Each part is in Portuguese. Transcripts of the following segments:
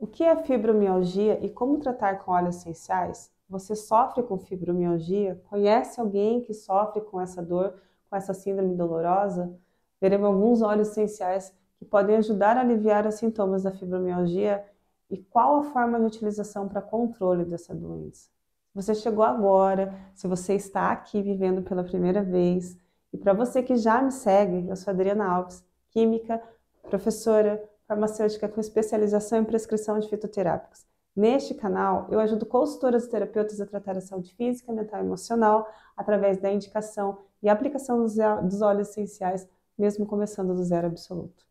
O que é fibromialgia e como tratar com óleos essenciais? Você sofre com fibromialgia? Conhece alguém que sofre com essa dor, com essa síndrome dolorosa? Veremos alguns óleos essenciais que podem ajudar a aliviar os sintomas da fibromialgia e qual a forma de utilização para controle dessa doença. Se você chegou agora, se você está aqui vivendo pela primeira vez, e para você que já me segue, eu sou Adriana Alves, química, professora, farmacêutica com especialização em prescrição de fitoterápicos. Neste canal, eu ajudo consultoras e terapeutas a tratar a saúde física, mental e emocional através da indicação e aplicação dos óleos essenciais, mesmo começando do zero absoluto.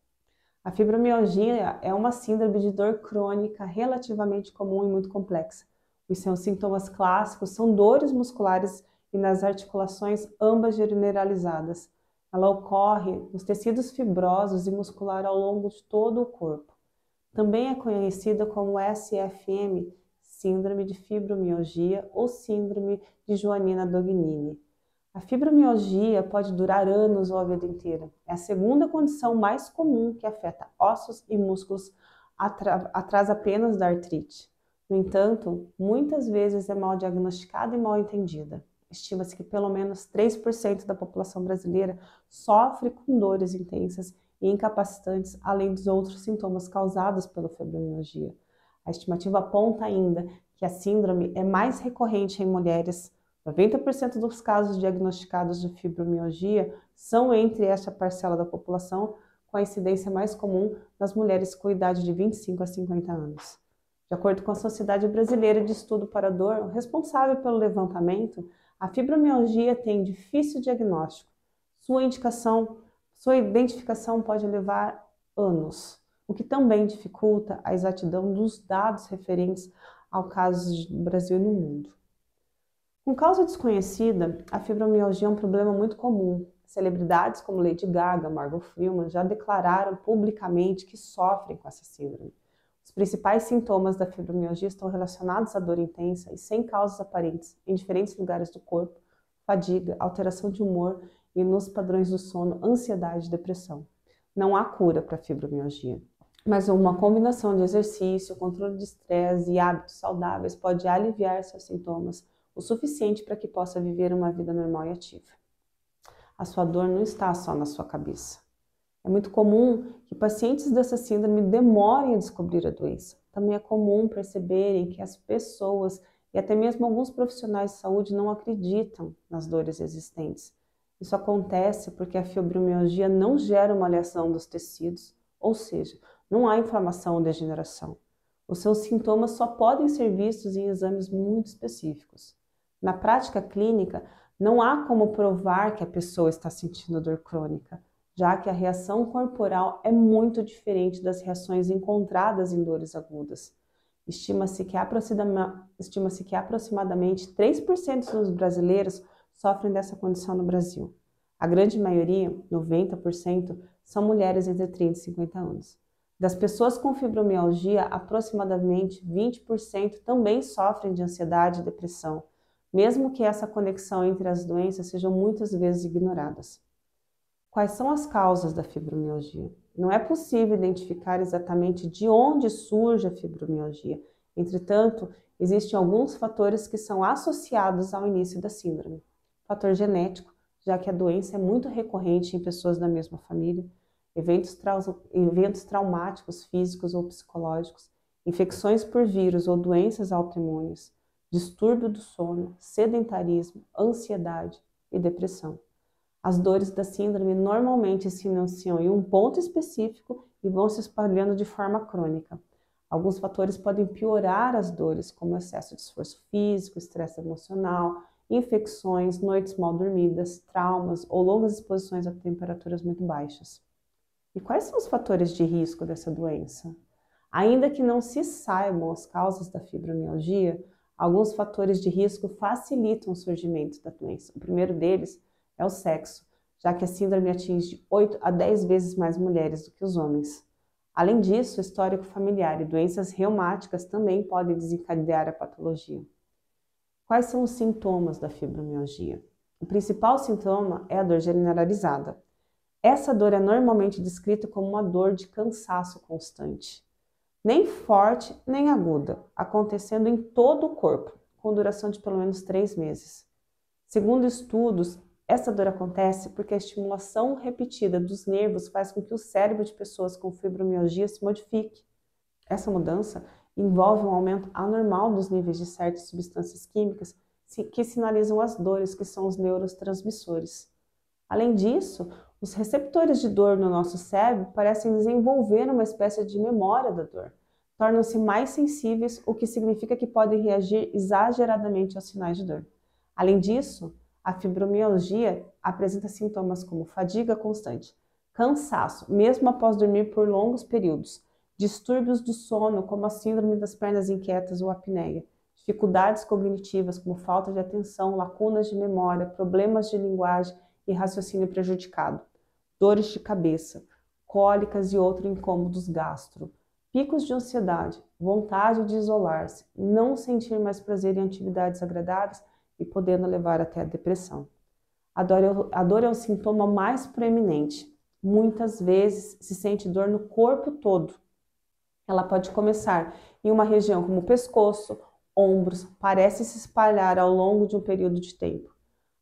A fibromialgia é uma síndrome de dor crônica relativamente comum e muito complexa. Os seus sintomas clássicos são dores musculares e nas articulações, ambas generalizadas. Ela ocorre nos tecidos fibrosos e muscular ao longo de todo o corpo. Também é conhecida como SFM, Síndrome de Fibromialgia ou Síndrome de Johanina-Dognini. A fibromialgia pode durar anos ou a vida inteira. É a segunda condição mais comum que afeta ossos e músculos atrás apenas da artrite. No entanto, muitas vezes é mal diagnosticada e mal entendida. Estima-se que pelo menos 3% da população brasileira sofre com dores intensas e incapacitantes, além dos outros sintomas causados pela fibromialgia. A estimativa aponta ainda que a síndrome é mais recorrente em mulheres. 90% dos casos diagnosticados de fibromialgia são entre esta parcela da população, com a incidência mais comum nas mulheres com idade de 25 a 50 anos. De acordo com a Sociedade Brasileira de Estudo para a Dor, responsável pelo levantamento, a fibromialgia tem difícil diagnóstico. Sua identificação pode levar anos, o que também dificulta a exatidão dos dados referentes ao caso do Brasil e no mundo. Com causa desconhecida, a fibromialgia é um problema muito comum. Celebridades como Lady Gaga, Morgan Freeman já declararam publicamente que sofrem com essa síndrome. Os principais sintomas da fibromialgia estão relacionados à dor intensa e sem causas aparentes em diferentes lugares do corpo, fadiga, alteração de humor e nos padrões do sono, ansiedade e depressão. Não há cura para a fibromialgia, mas uma combinação de exercício, controle de estresse e hábitos saudáveis pode aliviar seus sintomas o suficiente para que possa viver uma vida normal e ativa. A sua dor não está só na sua cabeça. É muito comum que pacientes dessa síndrome demorem a descobrir a doença. Também é comum perceberem que as pessoas e até mesmo alguns profissionais de saúde não acreditam nas dores existentes. Isso acontece porque a fibromialgia não gera uma lesão dos tecidos, ou seja, não há inflamação ou degeneração. Os seus sintomas só podem ser vistos em exames muito específicos. Na prática clínica, não há como provar que a pessoa está sentindo dor crônica, já que a reação corporal é muito diferente das reações encontradas em dores agudas. Estima-se que aproximadamente 3% dos brasileiros sofrem dessa condição no Brasil. A grande maioria, 90%, são mulheres entre 30 e 50 anos. Das pessoas com fibromialgia, aproximadamente 20% também sofrem de ansiedade e depressão, mesmo que essa conexão entre as doenças sejam muitas vezes ignoradas. Quais são as causas da fibromialgia? Não é possível identificar exatamente de onde surge a fibromialgia. Entretanto, existem alguns fatores que são associados ao início da síndrome. Fator genético, já que a doença é muito recorrente em pessoas da mesma família, eventos traumáticos físicos ou psicológicos, infecções por vírus ou doenças autoimunes, distúrbio do sono, sedentarismo, ansiedade e depressão. As dores da síndrome normalmente se iniciam em um ponto específico e vão se espalhando de forma crônica. Alguns fatores podem piorar as dores, como excesso de esforço físico, estresse emocional, infecções, noites mal dormidas, traumas ou longas exposições a temperaturas muito baixas. E quais são os fatores de risco dessa doença? Ainda que não se saibam as causas da fibromialgia, alguns fatores de risco facilitam o surgimento da doença. O primeiro deles é o sexo, já que a síndrome atinge 8 a 10 vezes mais mulheres do que os homens. Além disso, o histórico familiar e doenças reumáticas também podem desencadear a patologia. Quais são os sintomas da fibromialgia? O principal sintoma é a dor generalizada. Essa dor é normalmente descrita como uma dor de cansaço constante. nem forte nem aguda, acontecendo em todo o corpo, com duração de pelo menos 3 meses. Segundo estudos, essa dor acontece porque a estimulação repetida dos nervos faz com que o cérebro de pessoas com fibromialgia se modifique. Essa mudança envolve um aumento anormal dos níveis de certas substâncias químicas que sinalizam as dores, que são os neurotransmissores. Além disso, os receptores de dor no nosso cérebro parecem desenvolver uma espécie de memória da dor. Tornam-se mais sensíveis, o que significa que podem reagir exageradamente aos sinais de dor. Além disso, a fibromialgia apresenta sintomas como fadiga constante, cansaço, mesmo após dormir por longos períodos, distúrbios do sono, como a síndrome das pernas inquietas ou apneia, dificuldades cognitivas, como falta de atenção, lacunas de memória, problemas de linguagem e raciocínio prejudicado, dores de cabeça, cólicas e outros incômodos gastro, picos de ansiedade, vontade de isolar-se, não sentir mais prazer em atividades agradáveis e podendo levar até a depressão. A dor é o sintoma mais proeminente. Muitas vezes se sente dor no corpo todo. Ela pode começar em uma região como o pescoço, ombros, parece se espalhar ao longo de um período de tempo.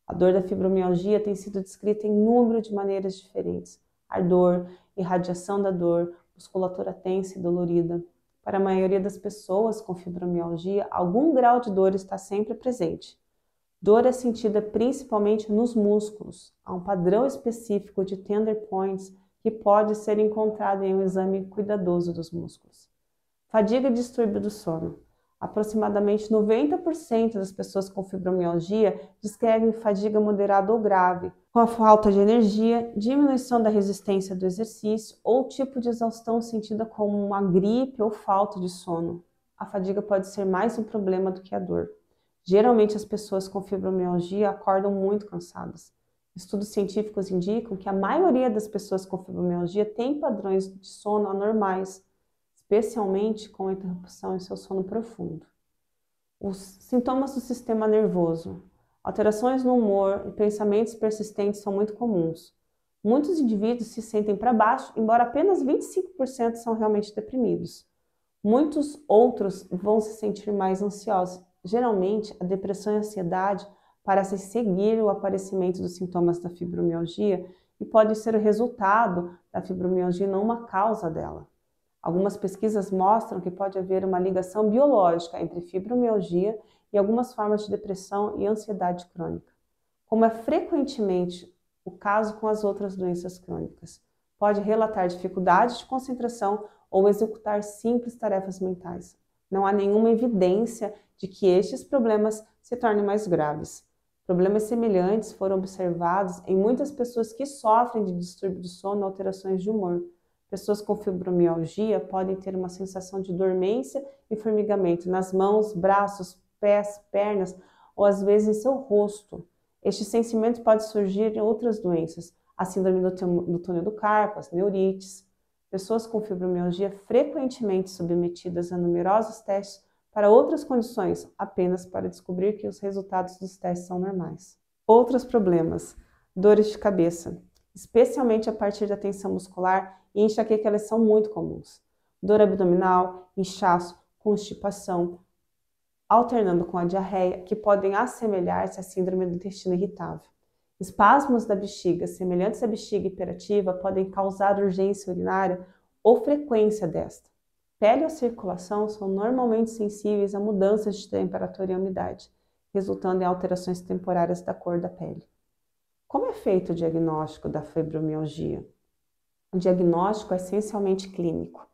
A dor da fibromialgia tem sido descrita em número de maneiras diferentes. Ardor, irradiação da dor, musculatura tensa e dolorida. Para a maioria das pessoas com fibromialgia, algum grau de dor está sempre presente. Dor é sentida principalmente nos músculos. Há um padrão específico de tender points que pode ser encontrado em um exame cuidadoso dos músculos. Fadiga e distúrbio do sono. Aproximadamente 90% das pessoas com fibromialgia descrevem fadiga moderada ou grave, com a falta de energia, diminuição da resistência do exercício ou tipo de exaustão sentida como uma gripe ou falta de sono. A fadiga pode ser mais um problema do que a dor. Geralmente as pessoas com fibromialgia acordam muito cansadas. Estudos científicos indicam que a maioria das pessoas com fibromialgia tem padrões de sono anormais, especialmente com a interrupção em seu sono profundo. Os sintomas do sistema nervoso. Alterações no humor e pensamentos persistentes são muito comuns. Muitos indivíduos se sentem para baixo, embora apenas 25% são realmente deprimidos. Muitos outros vão se sentir mais ansiosos. Geralmente, a depressão e a ansiedade parecem seguir o aparecimento dos sintomas da fibromialgia e podem ser o resultado da fibromialgia e não uma causa dela. Algumas pesquisas mostram que pode haver uma ligação biológica entre fibromialgia e algumas formas de depressão e ansiedade crônica, como é frequentemente o caso com as outras doenças crônicas. Pode relatar dificuldades de concentração ou executar simples tarefas mentais. Não há nenhuma evidência de que estes problemas se tornem mais graves. Problemas semelhantes foram observados em muitas pessoas que sofrem de distúrbio do sono ou alterações de humor. Pessoas com fibromialgia podem ter uma sensação de dormência e formigamento nas mãos, braços, pés, pernas ou às vezes em seu rosto. Este sentimento pode surgir em outras doenças, a síndrome do túnel do carpo, as neurites. Pessoas com fibromialgia frequentemente submetidas a numerosos testes para outras condições, apenas para descobrir que os resultados dos testes são normais. Outros problemas: dores de cabeça, especialmente a partir da tensão muscular e enxaqueca, elas são muito comuns. Dor abdominal, inchaço, constipação, alternando com a diarreia, que podem assemelhar-se à síndrome do intestino irritável. Espasmos da bexiga, semelhantes à bexiga hiperativa, podem causar urgência urinária ou frequência desta. Pele ou circulação são normalmente sensíveis a mudanças de temperatura e umidade, resultando em alterações temporárias da cor da pele. Como é feito o diagnóstico da fibromialgia? O diagnóstico é essencialmente clínico.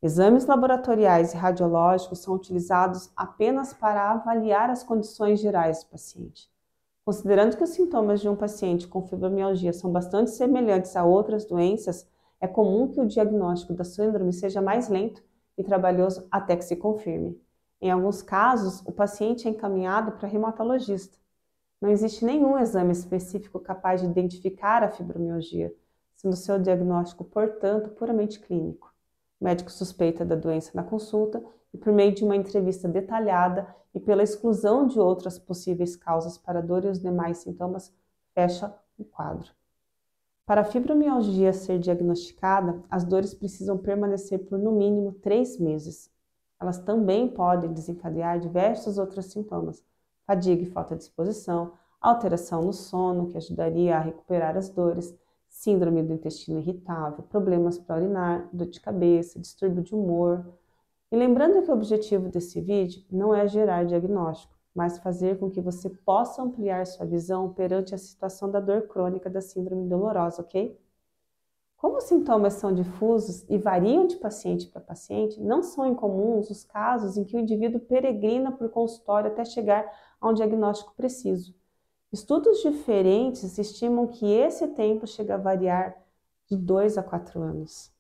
Exames laboratoriais e radiológicos são utilizados apenas para avaliar as condições gerais do paciente. Considerando que os sintomas de um paciente com fibromialgia são bastante semelhantes a outras doenças, é comum que o diagnóstico da síndrome seja mais lento e trabalhoso até que se confirme. Em alguns casos, o paciente é encaminhado para reumatologista. Não existe nenhum exame específico capaz de identificar a fibromialgia, sendo seu diagnóstico, portanto, puramente clínico. O médico suspeita da doença na consulta e, por meio de uma entrevista detalhada e pela exclusão de outras possíveis causas para a dor e os demais sintomas, fecha o quadro. Para a fibromialgia ser diagnosticada, as dores precisam permanecer por no mínimo 3 meses. Elas também podem desencadear diversos outros sintomas: fadiga e falta de disposição, alteração no sono, que ajudaria a recuperar as dores, síndrome do intestino irritável, problemas para urinar, dor de cabeça, distúrbio de humor. E lembrando que o objetivo desse vídeo não é gerar diagnóstico, mas fazer com que você possa ampliar sua visão perante a situação da dor crônica da síndrome dolorosa, ok? Como os sintomas são difusos e variam de paciente para paciente, não são incomuns os casos em que o indivíduo peregrina por consultório até chegar a um diagnóstico preciso. Estudos diferentes estimam que esse tempo chega a variar de 2 a 4 anos.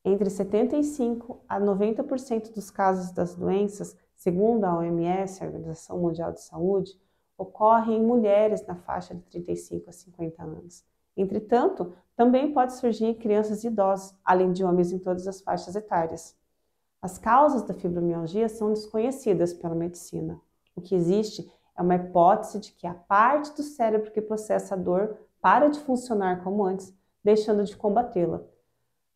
Entre 75% a 90% dos casos das doenças, segundo a OMS, a Organização Mundial de Saúde, ocorrem em mulheres na faixa de 35 a 50 anos. Entretanto, também pode surgir em crianças e idosos, além de homens em todas as faixas etárias. As causas da fibromialgia são desconhecidas pela medicina. O que existe é uma hipótese de que a parte do cérebro que processa a dor para de funcionar como antes, deixando de combatê-la.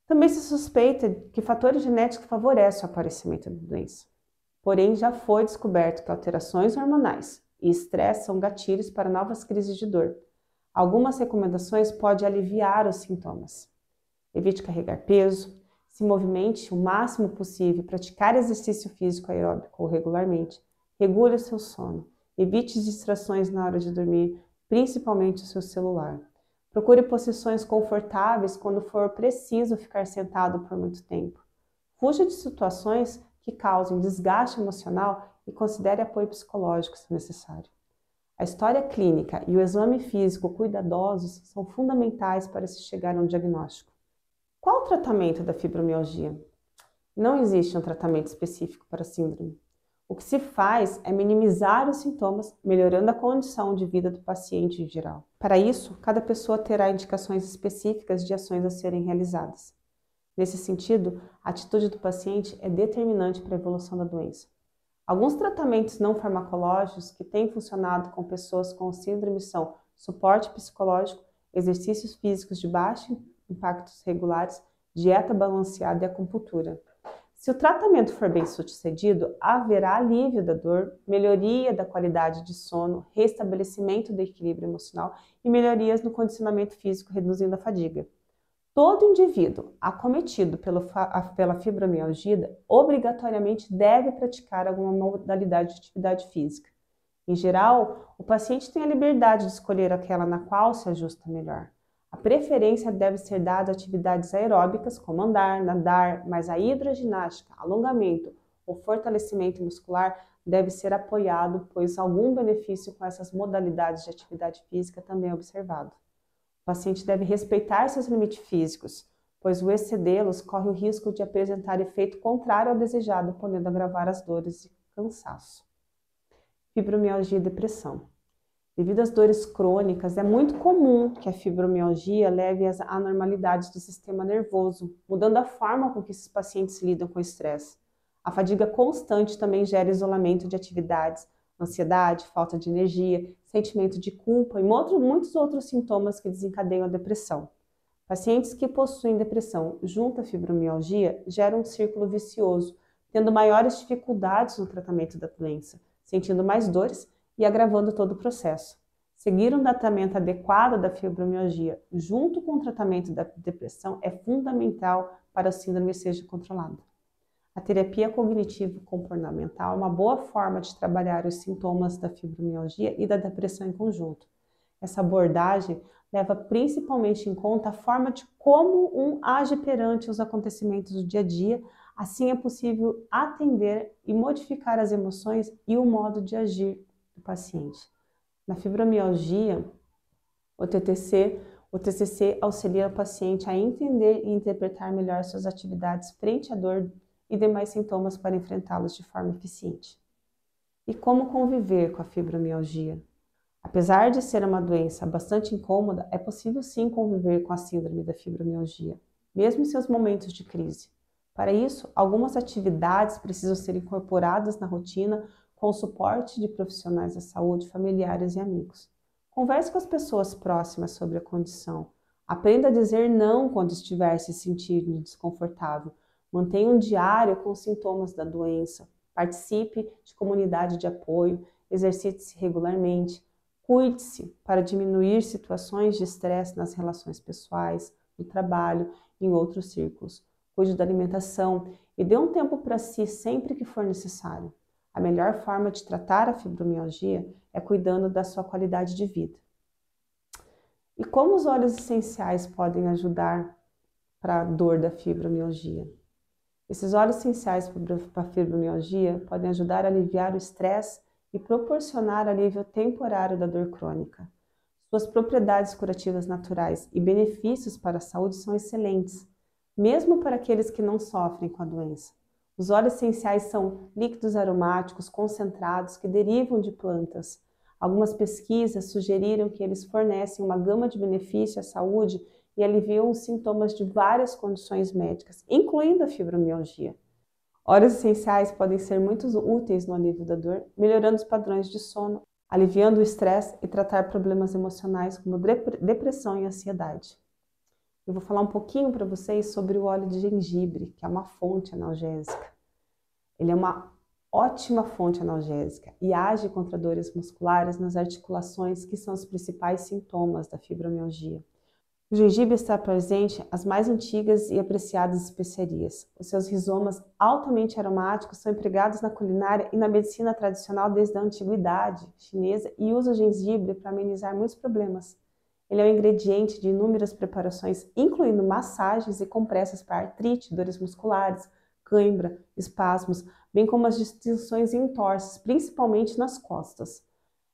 Também se suspeita que fatores genéticos favorecem o aparecimento da doença. Porém, já foi descoberto que alterações hormonais e estresse são gatilhos para novas crises de dor. Algumas recomendações podem aliviar os sintomas. Evite carregar peso, se movimente o máximo possível, praticar exercício físico aeróbico regularmente, regule o seu sono, evite distrações na hora de dormir, principalmente o seu celular. Procure posições confortáveis quando for preciso ficar sentado por muito tempo. Fuja de situações que causem desgaste emocional e considere apoio psicológico se necessário. A história clínica e o exame físico cuidadosos são fundamentais para se chegar a um diagnóstico. Qual o tratamento da fibromialgia? Não existe um tratamento específico para a síndrome. O que se faz é minimizar os sintomas, melhorando a condição de vida do paciente em geral. Para isso, cada pessoa terá indicações específicas de ações a serem realizadas. Nesse sentido, a atitude do paciente é determinante para a evolução da doença. Alguns tratamentos não farmacológicos que têm funcionado com pessoas com síndrome são suporte psicológico, exercícios físicos de baixo impactos regulares, dieta balanceada e acupuntura. Se o tratamento for bem sucedido, haverá alívio da dor, melhoria da qualidade de sono, restabelecimento do equilíbrio emocional e melhorias no condicionamento físico, reduzindo a fadiga. Todo indivíduo acometido pela fibromialgia obrigatoriamente deve praticar alguma modalidade de atividade física. Em geral, o paciente tem a liberdade de escolher aquela na qual se ajusta melhor. A preferência deve ser dada a atividades aeróbicas, como andar, nadar, mas a hidroginástica, alongamento ou fortalecimento muscular deve ser apoiado, pois algum benefício com essas modalidades de atividade física também é observado. O paciente deve respeitar seus limites físicos, pois o excedê-los corre o risco de apresentar efeito contrário ao desejado, podendo agravar as dores e cansaço. Fibromialgia e depressão. Devido às dores crônicas, é muito comum que a fibromialgia leve às anormalidades do sistema nervoso, mudando a forma com que esses pacientes lidam com o estresse. A fadiga constante também gera isolamento de atividades, ansiedade, falta de energia, sentimento de culpa e muitos outros sintomas que desencadeiam a depressão. Pacientes que possuem depressão junto à fibromialgia geram um círculo vicioso, tendo maiores dificuldades no tratamento da doença, sentindo mais dores e agravando todo o processo. Seguir um tratamento adequado da fibromialgia junto com o tratamento da depressão é fundamental para a síndrome seja controlada. A terapia cognitivo-comportamental é uma boa forma de trabalhar os sintomas da fibromialgia e da depressão em conjunto. Essa abordagem leva principalmente em conta a forma de como um age perante os acontecimentos do dia a dia, assim é possível atender e modificar as emoções e o modo de agir do paciente. Na fibromialgia, o TCC auxilia o paciente a entender e interpretar melhor suas atividades frente à dor e demais sintomas para enfrentá-los de forma eficiente. E como conviver com a fibromialgia? Apesar de ser uma doença bastante incômoda, é possível sim conviver com a síndrome da fibromialgia, mesmo em seus momentos de crise. Para isso, algumas atividades precisam ser incorporadas na rotina com o suporte de profissionais da saúde, familiares e amigos. Converse com as pessoas próximas sobre a condição. Aprenda a dizer não quando estiver se sentindo desconfortável. Mantenha um diário com os sintomas da doença. Participe de comunidade de apoio. Exercite-se regularmente. Cuide-se para diminuir situações de estresse nas relações pessoais, no trabalho e em outros círculos. Cuide da alimentação e dê um tempo para si sempre que for necessário. A melhor forma de tratar a fibromialgia é cuidando da sua qualidade de vida. E como os óleos essenciais podem ajudar para a dor da fibromialgia? Esses óleos essenciais para a fibromialgia podem ajudar a aliviar o estresse e proporcionar alívio temporário da dor crônica. Suas propriedades curativas naturais e benefícios para a saúde são excelentes, mesmo para aqueles que não sofrem com a doença. Os óleos essenciais são líquidos aromáticos concentrados que derivam de plantas. Algumas pesquisas sugeriram que eles fornecem uma gama de benefícios à saúde e aliviam os sintomas de várias condições médicas, incluindo a fibromialgia. Óleos essenciais podem ser muito úteis no alívio da dor, melhorando os padrões de sono, aliviando o estresse e tratar problemas emocionais como depressão e ansiedade. Eu vou falar um pouquinho para vocês sobre o óleo de gengibre, que é uma fonte analgésica. Ele é uma ótima fonte analgésica e age contra dores musculares nas articulações, que são os principais sintomas da fibromialgia. O gengibre está presente as mais antigas e apreciadas especiarias. Os seus rizomas altamente aromáticos são empregados na culinária e na medicina tradicional desde a antiguidade chinesa e usa o gengibre para amenizar muitos problemas. Ele é um ingrediente de inúmeras preparações, incluindo massagens e compressas para artrite, dores musculares, cãibra, espasmos, bem como as distensões e entorses, principalmente nas costas.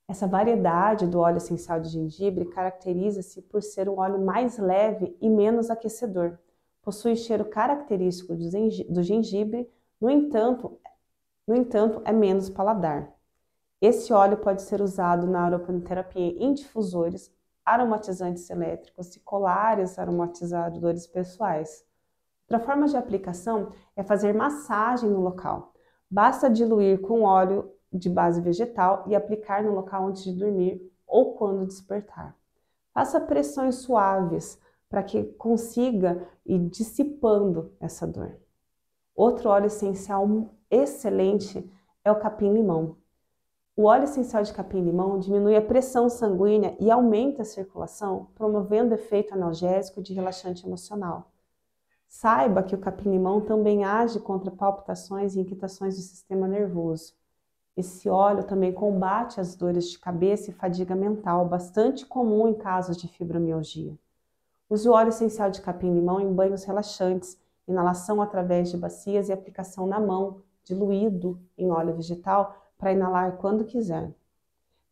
Essa variedade do óleo essencial de gengibre caracteriza-se por ser um óleo mais leve e menos aquecedor. Possui cheiro característico do gengibre, no entanto, é menos paladar. Esse óleo pode ser usado na aromaterapia em difusores, aromatizantes elétricos e colares aromatizadores pessoais. Outra forma de aplicação é fazer massagem no local. Basta diluir com óleo de base vegetal e aplicar no local antes de dormir ou quando despertar. Faça pressões suaves para que consiga ir dissipando essa dor. Outro óleo essencial excelente é o capim-limão. O óleo essencial de capim-limão diminui a pressão sanguínea e aumenta a circulação, promovendo efeito analgésico e de relaxante emocional. Saiba que o capim-limão também age contra palpitações e inquietações do sistema nervoso. Esse óleo também combate as dores de cabeça e fadiga mental, bastante comum em casos de fibromialgia. Use o óleo essencial de capim-limão em banhos relaxantes, inalação através de bacias e aplicação na mão, diluído em óleo vegetal, para inalar quando quiser.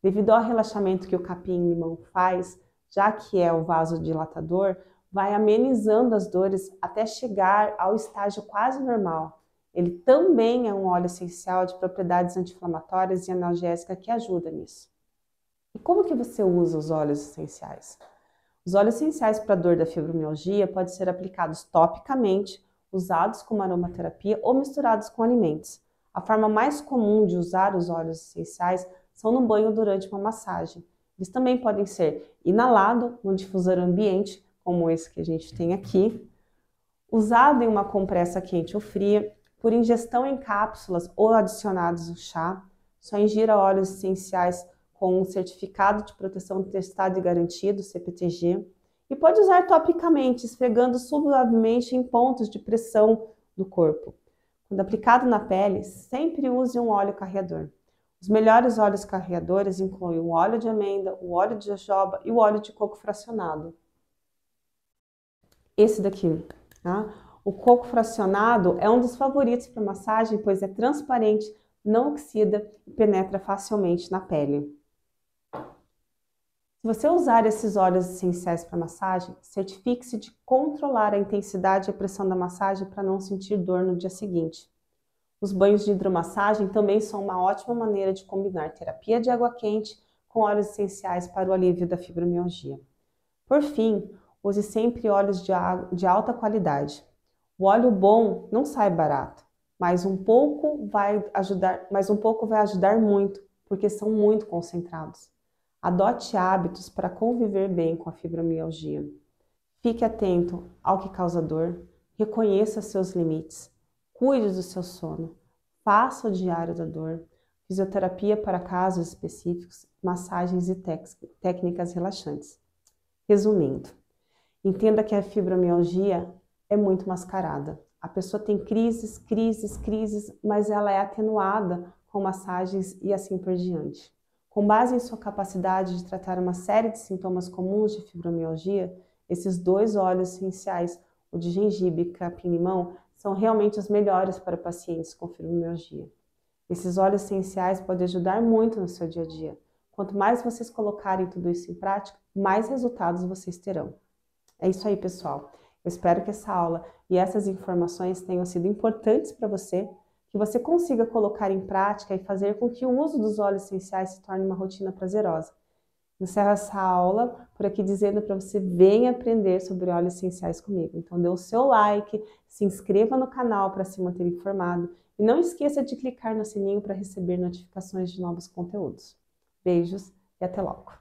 Devido ao relaxamento que o capim-limão faz, já que é o vasodilatador, vai amenizando as dores até chegar ao estágio quase normal. Ele também é um óleo essencial de propriedades anti-inflamatórias e analgésicas que ajuda nisso. E como que você usa os óleos essenciais? Os óleos essenciais para a dor da fibromialgia podem ser aplicados topicamente, usados como aromaterapia ou misturados com alimentos. A forma mais comum de usar os óleos essenciais são no banho durante uma massagem. Eles também podem ser inalados num difusor ambiente, como esse que a gente tem aqui, usado em uma compressa quente ou fria, por ingestão em cápsulas ou adicionados ao chá. Só ingira óleos essenciais com um certificado de proteção testado e garantido, CPTG, e pode usar topicamente, esfregando suavemente em pontos de pressão do corpo. Quando aplicado na pele, sempre use um óleo carreador. Os melhores óleos carreadores incluem o óleo de amêndoa, o óleo de jojoba e o óleo de coco fracionado. Esse daqui, tá? O coco fracionado é um dos favoritos para massagem, pois é transparente, não oxida e penetra facilmente na pele. Se você usar esses óleos essenciais para massagem, certifique-se de controlar a intensidade e a pressão da massagem para não sentir dor no dia seguinte. Os banhos de hidromassagem também são uma ótima maneira de combinar terapia de água quente com óleos essenciais para o alívio da fibromialgia. Por fim, use sempre óleos de alta qualidade. O óleo bom não sai barato, mas um pouco vai ajudar muito, porque são muito concentrados. Adote hábitos para conviver bem com a fibromialgia. Fique atento ao que causa dor, reconheça seus limites, cuide do seu sono, faça o diário da dor, fisioterapia para casos específicos, massagens e técnicas relaxantes. Resumindo, entenda que a fibromialgia é muito mascarada. A pessoa tem crises, mas ela é atenuada com massagens e assim por diante. Com base em sua capacidade de tratar uma série de sintomas comuns de fibromialgia, esses 2 óleos essenciais, o de gengibre e capim-limão, são realmente os melhores para pacientes com fibromialgia. Esses óleos essenciais podem ajudar muito no seu dia a dia. Quanto mais vocês colocarem tudo isso em prática, mais resultados vocês terão. É isso aí, pessoal. Eu espero que essa aula e essas informações tenham sido importantes para você, que você consiga colocar em prática e fazer com que o uso dos óleos essenciais se torne uma rotina prazerosa. Encerro essa aula por aqui dizendo para você venha aprender sobre óleos essenciais comigo. Então dê o seu like, se inscreva no canal para se manter informado e não esqueça de clicar no sininho para receber notificações de novos conteúdos. Beijos e até logo!